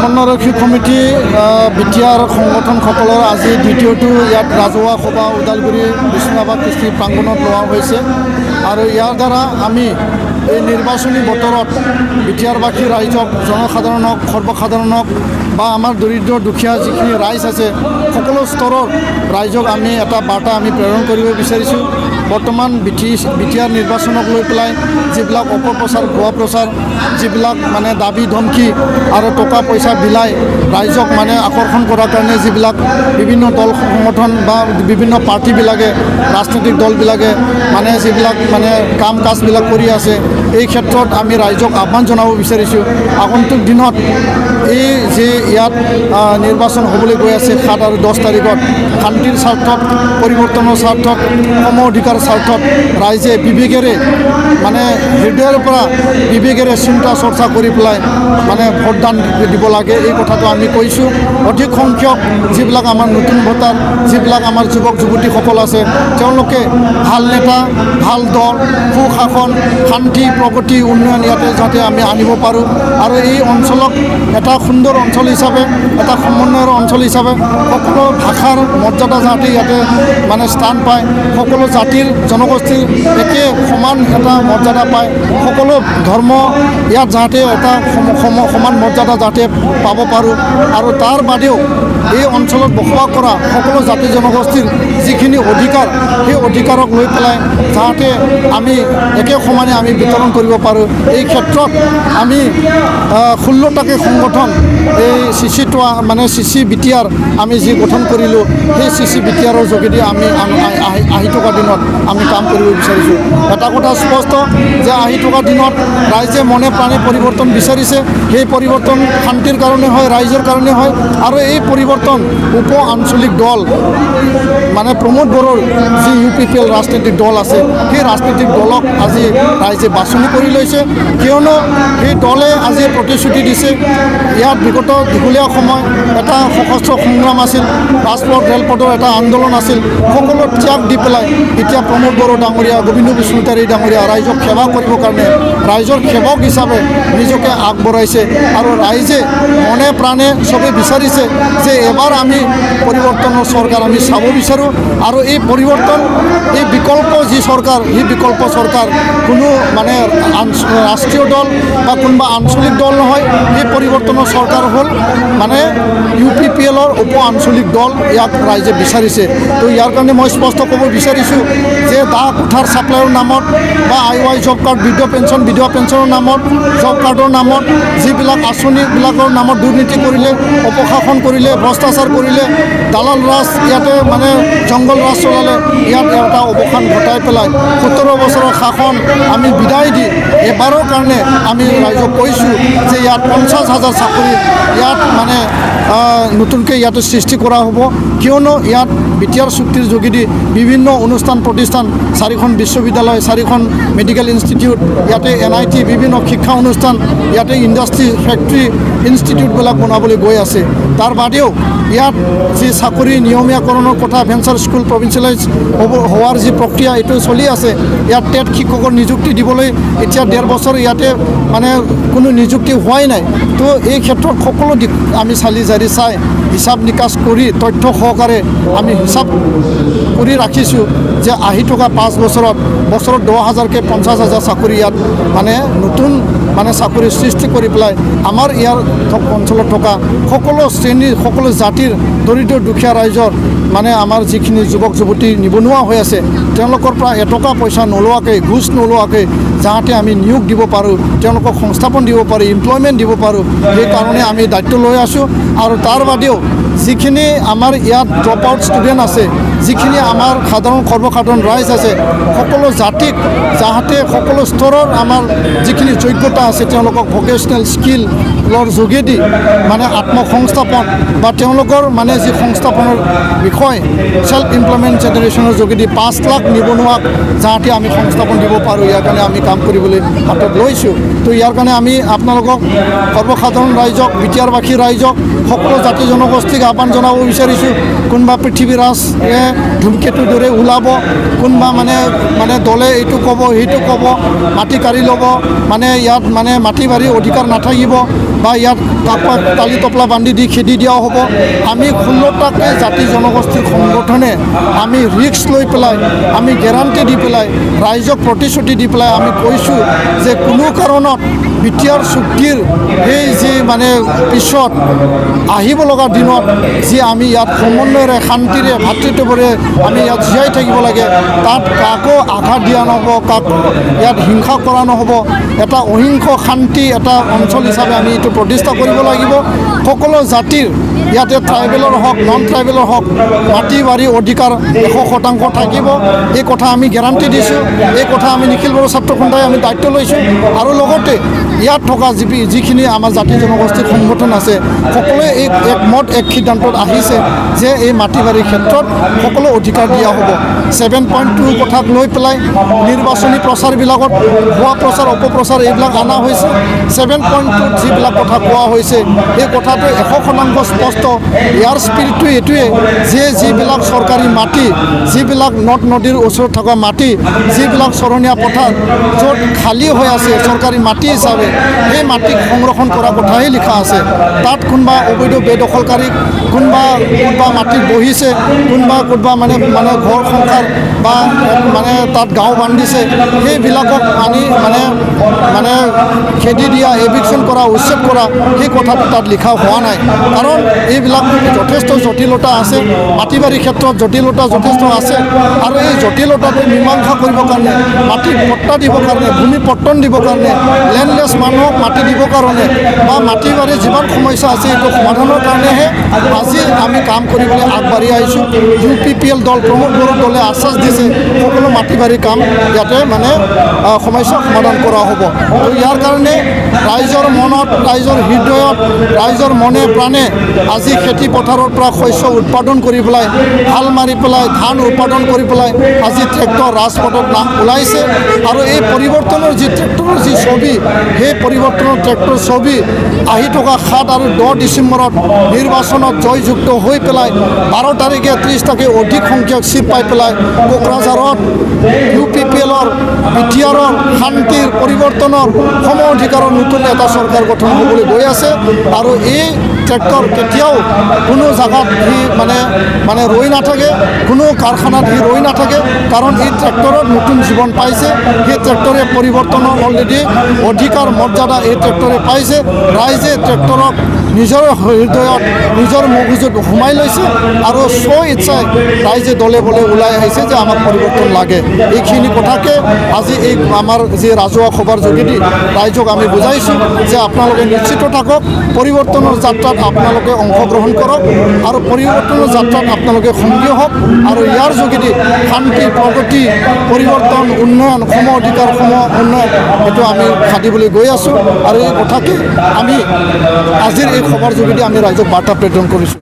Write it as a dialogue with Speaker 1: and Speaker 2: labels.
Speaker 1: সমন্বয়ৰক্ষী committee BTR সংগঠনসকলৰ আজি দ্বিতীয়টো ইয়াত ৰাজহুৱা সভা ওদালগুৰি বিষ্ণুৰাভা কৃষি প্ৰাংগণত লোৱা হৈছে আৰু ইয়াৰ দ্বাৰা আমি এই নিৰ্বাচনী বতৰত বিটিআৰবাসী ৰাইজক জনসাধাৰণক সৰ্বসাধাৰণক বা আমাৰ দৰিদ্ৰ দুখীয়া যিখিনি ৰাইজ আছে সকলো স্তৰৰ ৰাইজক আমি এটা বাৰ্তা আমি প্ৰেৰণ কৰিব বিচাৰিছোঁ। বৰ্তমান বিটিআৰ নিৰ্বাচনক লৈ পেলাই যিবিলাক অপপ্ৰচাৰ ভুৱা প্ৰচাৰ যিবিলাক মানে দাবী ধমকি আৰু টকা পইচা বিলাই ৰাইজক মানে আকৰ্ষণ কৰাৰ কাৰণে যিবিলাক বিভিন্ন দল সংগঠন বা বিভিন্ন পাৰ্টিবিলাকে ৰাজনৈতিক দলবিলাকে মানে যিবিলাক মানে কাম কাজবিলাক কৰি আছে এই ক্ষেত্ৰত আমি ৰাইজক আহ্বান জনাব বিচাৰিছোঁ। আগন্তুক দিনত এই যে ইয়াত নিৰ্বাচন হ'বলৈ গৈ আছে 7 আৰু 10 তাৰিখত শান্তিৰ স্বাৰ্থত পৰিৱৰ্তনৰ স্বাৰ্থত সম অধিকাৰ স্বাৰ্থত ৰাইজে বিবেকেৰে মানে হৃদয়ৰ পৰা বিবেকেৰে চিন্তা চৰ্চা কৰি পেলাই মানে ভোটদান দিব লাগে এই কথাটো আমি কৈছোঁ। অধিক সংখ্যক যিবিলাক আমাৰ নতুন ভোটাৰ যিবিলাক আমাৰ যুৱক যুৱতীসকল আছে তেওঁলোকে ভাল নেতা ভাল দল সুশাসন শান্তি প্ৰগতি উন্নয়ন ইয়াতে যাতে আমি আনিব পাৰোঁ আৰু এই অঞ্চলক এটা সুন্দৰ অঞ্চল হিচাপে এটা সমন্বয়ৰ অঞ্চল হিচাপে সকলো ভাষাৰ মৰ্যাদা যাতে ইয়াতে মানে স্থান পায় সকলো জাতিৰ জনগোষ্ঠীৰ একে সমান এটা মৰ্যাদা পায় সকলো ধৰ্ম ইয়াত যাতে এটা সমান মৰ্যাদা যাতে পাব পাৰোঁ আৰু তাৰ বাদেও এই অঞ্চলত বসবাস কৰা সকলো জাতি জনগোষ্ঠীৰ যিখিনি অধিকাৰ সেই অধিকাৰক লৈ পেলাই যাতে আমি একে সমানে আমি বিতৰণ কৰিব পাৰোঁ এই ক্ষেত্ৰত আমি 16টাকৈ সংগঠন এই চিচিটোৱা মানে চিচি বিটিআৰ আমি যি গঠন কৰিলোঁ সেই চিচি বিটিআৰৰ যোগেদি আমি আহি থকা দিনত আমি কাম কৰিব বিচাৰিছোঁ। এটা কথা স্পষ্ট যে আহি থকা দিনত ৰাইজে মনে প্ৰাণে পৰিৱৰ্তন বিচাৰিছে সেই পৰিৱৰ্তন শান্তিৰ কাৰণে হয় ৰাইজৰ কাৰণে হয় আৰু এই পৰিৱৰ্তন উপ আঞ্চলিক দল মানে প্ৰমোদ বড়োৰ যি UPPL ৰাজনৈতিক দল আছে সেই ৰাজনৈতিক দলক আজি ৰাইজে বাছনি কৰি লৈছে কিয়নো সেই দলে আজি প্ৰতিশ্ৰুতি দিছে ইয়াত বিগত দীঘলীয়া সময় এটা সশস্ত্ৰ সংগ্ৰাম আছিল ৰাজপথ ৰেলপথৰ এটা আন্দোলন আছিল সকলো ত্যাগ দি পেলাই এতিয়া প্ৰমোদ বড়ো ডাঙৰীয়া গোবিন্দ বিষ্ণুতাৰী ডাঙৰীয়া ৰাইজক সেৱা কৰিবৰ কাৰণে ৰাইজৰ সেৱক হিচাপে নিজকে আগবঢ়াইছে আৰু ৰাইজে মনে প্ৰাণে চবেই বিচাৰিছে যে এবাৰ আমি পৰিৱৰ্তনৰ চৰকাৰ আমি চাব বিচাৰোঁ আৰু এই পৰিৱৰ্তন এই বিকল্প যি চৰকাৰ সেই বিকল্প চৰকাৰ কোনো মানে ৰাষ্ট্ৰীয় দল বা কোনোবা আঞ্চলিক দল নহয় এই পৰিৱৰ্তনৰ চৰকাৰ হ'ল মানে UPPLৰ উপ আঞ্চলিক দল ইয়াক ৰাইজে বিচাৰিছে। তো ইয়াৰ কাৰণে মই স্পষ্ট ক'ব বিচাৰিছোঁ যে দা কোঠাৰ ছাপ্লাইৰ নামত বা IY জব কাৰ্ড বৃদ্ধ পেঞ্চন বিধৱা পেঞ্চনৰ নামত জব কাৰ্ডৰ নামত যিবিলাক আঁচনিবিলাকৰ নামত দুৰ্নীতি কৰিলে অপশাসন কৰিলে ভ্ৰষ্টাচাৰ কৰিলে দালাল ৰাজ ইয়াতে মানে জংঘল ৰাজ চলালে ইয়াত এটা অৱসান ঘটাই পেলাই 17 বছৰৰ শাসন আমি বিদায় দি এবাৰৰ কাৰণে আমি ৰাইজক কৈছোঁ যে ইয়াত 50,000 চাকৰি ইয়াত মানে নতুনকৈ ইয়াতে সৃষ্টি কৰা হ'ব কিয়নো ইয়াত বিটিআৰ চুক্তিৰ যোগেদি বিভিন্ন অনুষ্ঠান প্ৰতিষ্ঠান 4খন বিশ্ববিদ্যালয় 4খন মেডিকেল ইনষ্টিটিউট ইয়াতে NIT বিভিন্ন শিক্ষা অনুষ্ঠান ইয়াতে ইণ্ডাষ্ট্ৰি ফেক্টৰী ইনষ্টিটিউটবিলাক বনাবলৈ গৈ আছে। তাৰ বাদেও ইয়াত যি চাকৰি নিয়মীয়াকৰণৰ কথা ভেঞ্চাৰ স্কুল প্ৰভিঞ্চিয়েলাইজ হোৱাৰ যি প্ৰক্ৰিয়া এইটো চলি আছে ইয়াত টেট শিক্ষকৰ নিযুক্তি দিবলৈ এতিয়া 1.5 বছৰ ইয়াতে মানে কোনো নিযুক্তি হোৱাই নাই। তো এই ক্ষেত্ৰত সকলো দিশ আমি চালি জাৰি চাই হিচাপ নিকাচ কৰি তথ্য সহকাৰে আমি হিচাপ কৰি ৰাখিছোঁ যে আহি থকা 5 বছৰত 10,000কৈ 50,000 চাকৰি ইয়াত মানে নতুন মানে চাকৰি সৃষ্টি কৰি পেলাই আমাৰ ইয়াৰ অঞ্চলত থকা সকলো শ্ৰেণীৰ সকলো জাতিৰ দৰিদ্ৰ দুখীয়া ৰাইজৰ মানে আমাৰ যিখিনি যুৱক যুৱতী নিবনুৱা হৈ আছে তেওঁলোকৰ পৰা এটকা পইচা নোলোৱাকৈ ঘোচ নোলোৱাকৈ যাতে আমি নিয়োগ দিব পাৰোঁ তেওঁলোকক সংস্থাপন দিব পাৰোঁ এমপ্লয়মেণ্ট দিব পাৰোঁ সেইকাৰণে আমি দায়িত্ব লৈ আছোঁ। আৰু তাৰ বাদেও যিখিনি আমাৰ ইয়াত ড্ৰপ আউট ষ্টুডেণ্ট আছে যিখিনি আমাৰ সৰ্বসাধাৰণ ৰাইজ আছে সকলো জাতিক যাতে সকলো স্তৰৰ আমাৰ যিখিনি যোগ্যতা আছে তেওঁলোকক ভকেচনেল স্কিলৰ যোগেদি মানে আত্মসংস্থাপন বা তেওঁলোকৰ মানে যি সংস্থাপনৰ বিষয় সেল্ফ এমপ্লয়মেণ্ট জেনেৰেশ্যনৰ যোগেদি 5 লাখ নিবনুৱাক যাতে আমি সংস্থাপন দিব পাৰোঁ ইয়াৰ কাৰণে আমি কাম কৰিবলৈ হাতত লৈছোঁ। তো ইয়াৰ কাৰণে আমি আপোনালোকক সৰ্বসাধাৰণ ৰাইজক বিটিআৰবাসী ৰাইজক সকলো জাতি জনগোষ্ঠীক আহ্বান জনাব বিচাৰিছোঁ কোনোবা পৃথিৱীৰাজ ধূমকেতুৰ দৰে ওলাব কোনোবা মানে দলে এইটো ক'ব সেইটো ক'ব মাটি কাঢ়ি ল'ব মানে ইয়াত মানে মাটি বাৰী অধিকাৰ নাথাকিব বা ইয়াত কাৰোবাক তালি তপলা বান্ধি দি খেদি দিয়া হ'ব আমি 16টাকে জাতি জনগোষ্ঠীৰ সংগঠনে আমি ৰিস্ক লৈ পেলাই আমি গেৰাণ্টি দি পেলাই ৰাইজক প্ৰতিশ্ৰুতি দি পেলাই আমি কৈছোঁ যে কোনো কাৰণত বিটিআৰ চুক্তিৰ সেই যি মানে পিছত আহিব লগা দিনত যি আমি ইয়াত সমন্বয়েৰে শান্তিৰে ভাতৃত্ববোৰে আমি ইয়াত জীয়াই থাকিব লাগে তাত কাকো আঘাত দিয়া নহ'ব কাকো ইয়াত হিংসা কৰা নহ'ব এটা অহিংস শান্তি এটা অঞ্চল হিচাপে আমি এইটো প্ৰতিষ্ঠা কৰিব লাগিব সকলো জাতিৰ ইয়াতে ট্ৰাইবেলৰ হওক নন ট্ৰাইবেলৰ হওক মাটি বাৰী অধিকাৰ 100% থাকিব এই কথা আমি গেৰাণ্টি দিছোঁ এই কথা আমি নিখিল বড়ো ছাত্ৰ সন্থাই আমি দায়িত্ব লৈছোঁ আৰু লগতে ইয়াত থকা যিখিনি আমাৰ জাতি জনগোষ্ঠীৰ সংগঠন আছে সকলোৱে এই একমত এক সিদ্ধান্তত আহিছে যে এই মাটি বাৰীৰ ক্ষেত্ৰত সকলো অধিকাৰ দিয়া হ'ব 7.2 কথাক লৈ পেলাই নিৰ্বাচনী প্ৰচাৰবিলাকত ভুৱা প্ৰচাৰ অপপ্ৰচাৰ এইবিলাক অনা হৈছে 7.2 যিবিলাক কথা কোৱা হৈছে এই কথাটো 100% স্পষ্ট ইয়াৰ স্পিৰিটটো এইটোৱে যে যিবিলাক চৰকাৰী মাটি যিবিলাক নদ নদীৰ ওচৰত থকা মাটি যিবিলাক চৰণীয়া পথাৰ য'ত খালী হৈ আছে চৰকাৰী মাটি হিচাপে সেই মাটিক সংৰক্ষণ কৰা কথাহে লিখা আছে তাত কোনোবা অবৈধ বেদখলকাৰীক কোনোবা মাটিত বহিছে কোনোবা মানে ঘৰ সংসাৰ বা মানে তাত গাঁও বান্ধিছে সেইবিলাকক আনি মানে খেদি দিয়া এভিকশ্যন কৰা উচ্ছেদ কৰা সেই কথাটো তাত লিখা হোৱা নাই কাৰণ এইবিলাক যথেষ্ট জটিলতা আছে মাটি বাৰীৰ ক্ষেত্ৰত জটিলতা যথেষ্ট আছে আৰু এই জটিলতাটো মীমাংসা কৰিবৰ কাৰণে মাটি পট্টা দিবৰ কাৰণে ভূমি পট্টন দিবৰ কাৰণে লেণ্ডলেছ মানুহক মাটি দিবৰ কাৰণে বা মাটি বাৰীৰ যিমান সমস্যা আছে এইটো সমাধানৰ কাৰণেহে আজি আমি কাম কৰিবলৈ আগবাঢ়ি আহিছোঁ UPPL দল প্ৰমোদ বড়ো দলে আশ্বাস দিছে সকলো মাটি বাৰীৰ কাম ইয়াতে মানে সমস্যা সমাধান কৰা হ'ব তো ইয়াৰ কাৰণে ৰাইজৰ মনত ৰাইজৰ হৃদয়ত ৰাইজৰ মনে প্ৰাণে আজি খেতি পথাৰৰ পৰা শস্য উৎপাদন কৰি পেলাই হাল মাৰি পেলাই ধান উৎপাদন কৰি পেলাই আজি ট্ৰেক্টৰ ৰাজপথত নাম ওলাইছে আৰু এই পৰিৱৰ্তনৰ যি ট্ৰেক্টৰৰ যি ছবি সেই পৰিৱৰ্তনৰ ট্ৰেক্টৰ ছবি আহি থকা 7 আৰু 10 ডিচেম্বৰত নিৰ্বাচনত জয়যুক্ত হৈ পেলাই 12 তাৰিখে 30টাকৈ অধিক সংখ্যক চিট পাই পেলাই কোকৰাঝাৰত UPPLৰ বিটিআৰৰ শান্তিৰ পৰিৱৰ্তনৰ সম অধিকাৰৰ নতুন এটা চৰকাৰ গঠন হ'বলৈ গৈ আছে আৰু এই ট্ৰেক্টৰ কেতিয়াও কোনো জাগাত সি মানে ৰৈ নাথাকে কোনো কাৰখানাত সি ৰৈ নাথাকে কাৰণ এই ট্ৰেক্টৰত নতুন জীৱন পাইছে সেই ট্ৰেক্টৰে পৰিৱৰ্তনৰ অলৰেডি অধিকাৰ মৰ্যাদা এই ট্ৰেক্টৰে পাইছে ৰাইজে ট্ৰেক্টৰক নিজৰ হৃদয়ত নিজৰ মগজুত সোমাই লৈছে আৰু ইচ্ছাই ৰাইজে দলে বলে ওলাই আহিছে যে আমাক পৰিৱৰ্তন লাগে এইখিনি কথাকে আজি এই আমাৰ যি ৰাজহুৱা সভাৰ যোগেদি ৰাইজক আমি বুজাইছোঁ যে আপোনালোকে নিশ্চিত থাকক পৰিৱৰ্তনৰ যাত্ৰাত আপোনালোকে অংশগ্ৰহণ কৰক আৰু পৰিৱৰ্তনৰ যাত্ৰাত আপোনালোকে সক্ৰিয় হওক আৰু ইয়াৰ যোগেদি শান্তি প্ৰগতি পৰিৱৰ্তন উন্নয়ন সম অধিকাৰ সম উন্নয়ন এইটো আমি সাধিবলৈ গৈ আছোঁ আৰু এই কথাকে আমি আজিৰ এই সভাৰ যোগেদি আমি ৰাইজক বাৰ্তা প্ৰেৰণ কৰিছোঁ।